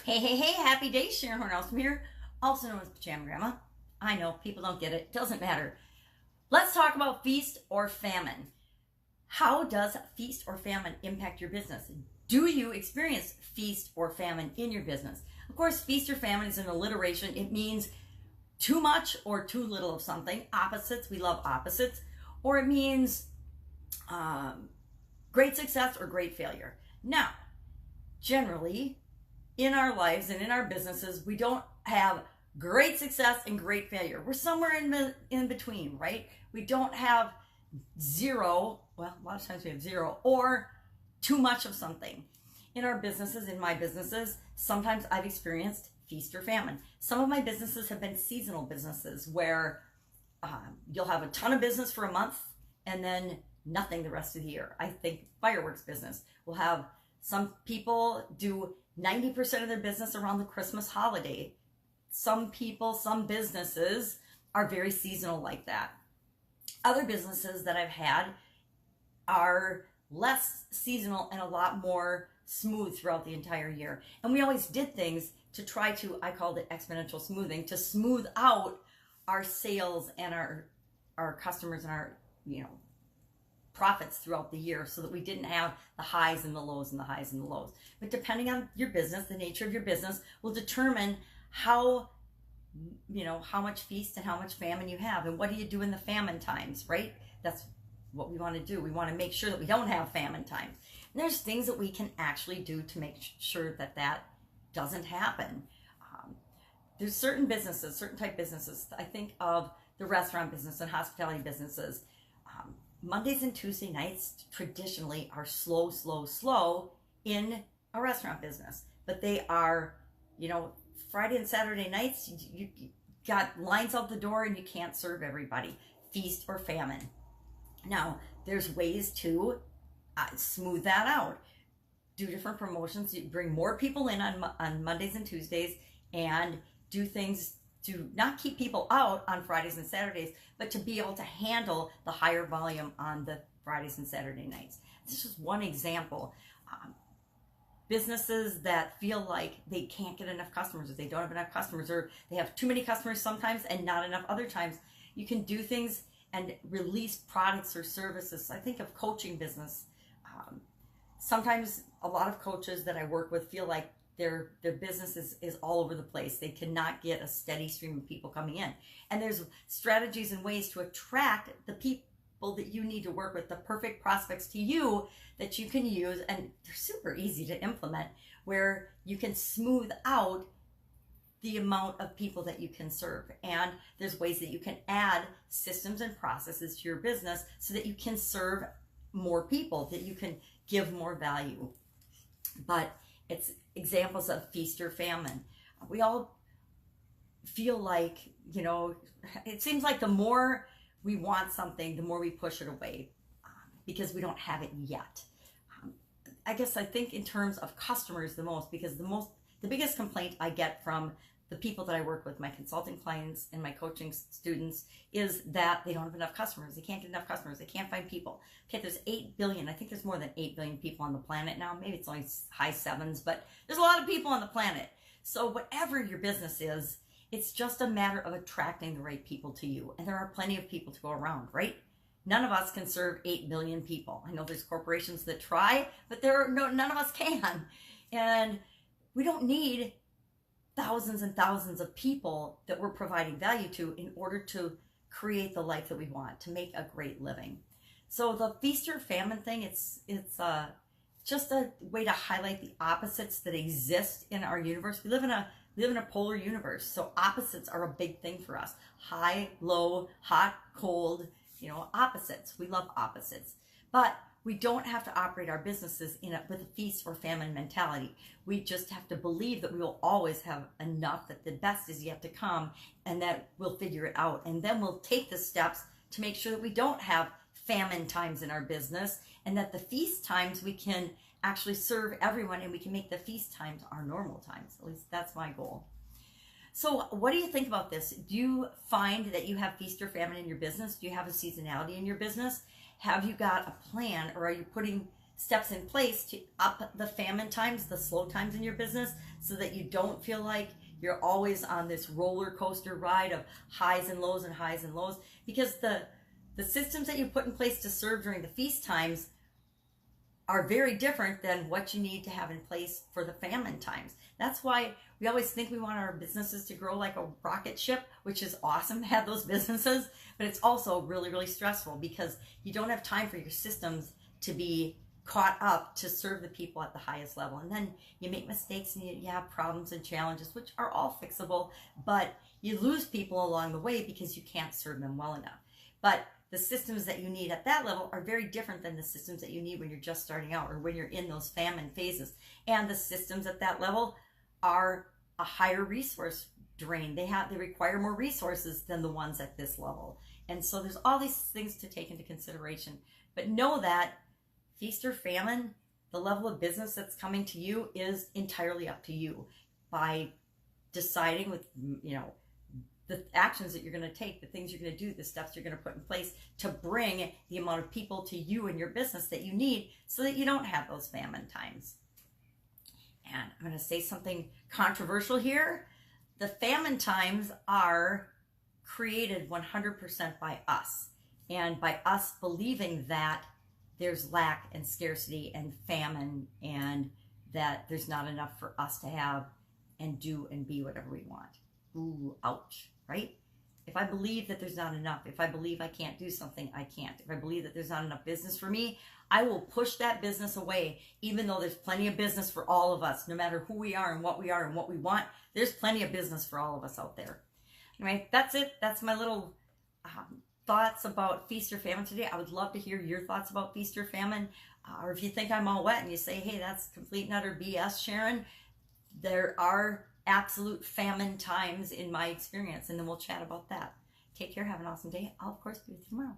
Hey, hey, hey, happy day, Sharon Horne-Ellstrom here, also known as Pajama Grandma. I know, people don't get it, doesn't matter. Let's talk about feast or famine. How does feast or famine impact your business? Do you experience feast or famine in your business? Of course, feast or famine is an alliteration. It means too much or too little of something. Opposites, we love opposites. Or it means great success or great failure. Now, generally, in our lives and in our businesses, we don't have great success and great failure. We're somewhere in between, right? We don't have zero, well, a lot of times we have zero, or too much of something. In our businesses, in my businesses, sometimes I've experienced feast or famine. Some of my businesses have been seasonal businesses where you'll have a ton of business for a month and then nothing the rest of the year. I think fireworks business will have some people do 90% of their business around the Christmas holiday. Some people, some businesses are very seasonal like that. Other businesses that I've had are less seasonal and a lot more smooth throughout the entire year. And we always did things to try to, I called it exponential smoothing, to smooth out our sales and our customers and our, profits throughout the year so that we didn't have the highs and the lows and the highs and the lows. But depending on your business, the nature of your business will determine how much feast and how much famine you have. And what do you do in the famine times, right? That's what we want to do. We want to make sure that we don't have famine times. And there's things that we can actually do to make sure that that doesn't happen. There's certain businesses, certain type businesses. I think of the restaurant business and hospitality businesses. Mondays and Tuesday nights traditionally are slow in a restaurant business. But they are, Friday and Saturday nights, you got lines out the door and you can't serve everybody. Feast or famine. Now, there's ways to smooth that out. Do different promotions. You bring more people in on Mondays and Tuesdays and do things to not keep people out on Fridays and Saturdays, but to be able to handle the higher volume on the Fridays and Saturday nights. This is one example. Businesses that feel like they can't get enough customers, or they don't have enough customers, or they have too many customers sometimes and not enough other times, you can do things and release products or services. I think of coaching business. Sometimes a lot of coaches that I work with feel like their business is all over the place. They cannot get a steady stream of people coming in. And there's strategies and ways to attract the people that you need to work with, the perfect prospects to you that you can use. And they're super easy to implement, where you can smooth out the amount of people that you can serve. And there's ways that you can add systems and processes to your business so that you can serve more people, that you can give more value. But it's examples of feast or famine. We all feel like, it seems like the more we want something, the more we push it away because we don't have it yet. I guess I think in terms of customers the most, because the biggest complaint I get from the people that I work with, my consulting clients and my coaching students, is that they don't have enough customers. They can't get enough customers. They can't find people. Okay, there's 8 billion. I think there's more than 8 billion people on the planet now. Maybe it's only high sevens, but there's a lot of people on the planet. So whatever your business is, it's just a matter of attracting the right people to you. And there are plenty of people to go around, right? None of us can serve 8 billion people. I know there's corporations that try, but none of us can. And we don't need thousands and thousands of people that we're providing value to in order to create the life that we want, to make a great living. So the feast or famine thing, it's just a way to highlight the opposites that exist in our universe. We live in a polar universe, so opposites are a big thing for us. High, low, hot, cold, opposites. We love opposites. But we don't have to operate our businesses with a feast or famine mentality. We just have to believe that we will always have enough, that the best is yet to come, and that we'll figure it out. And then we'll take the steps to make sure that we don't have famine times in our business, and that the feast times we can actually serve everyone, and we can make the feast times our normal times. At least that's my goal. So what do you think about this? Do you find that you have feast or famine in your business? Do you have a seasonality in your business? Have you got a plan, or are you putting steps in place to up the famine times, the slow times in your business, so that you don't feel like you're always on this roller coaster ride of highs and lows and highs and lows. Because the systems that you put in place to serve during the feast times are very different than what you need to have in place for the famine times. That's why we always think we want our businesses to grow like a rocket ship, which is awesome to have those businesses, but it's also really, really stressful because you don't have time for your systems to be caught up to serve the people at the highest level. And then you make mistakes and you have problems and challenges, which are all fixable, but you lose people along the way because you can't serve them well enough. But the systems that you need at that level are very different than the systems that you need when you're just starting out or when you're in those famine phases. And the systems at that level are a higher resource drain. They require more resources than the ones at this level. And so there's all these things to take into consideration. But know that feast or famine, the level of business that's coming to you is entirely up to you by deciding with, the actions that you're going to take, the things you're going to do, the steps you're going to put in place to bring the amount of people to you and your business that you need so that you don't have those famine times. And I'm going to say something controversial here. The famine times are created 100% by us, and by us believing that there's lack and scarcity and famine and that there's not enough for us to have and do and be whatever we want. Ooh, ouch, right? If I believe that there's not enough, if I believe I can't do something, I can't. If I believe that there's not enough business for me, I will push that business away, even though there's plenty of business for all of us, no matter who we are and what we want. There's plenty of business for all of us out there. Anyway, that's it. That's my little thoughts about feast or famine today. I would love to hear your thoughts about feast or famine. Or if you think I'm all wet and you say, hey, that's complete and utter BS, Sharon, there are absolute famine times in my experience, and then we'll chat about that. Take care. Have an awesome day. I'll, of course, be with you tomorrow.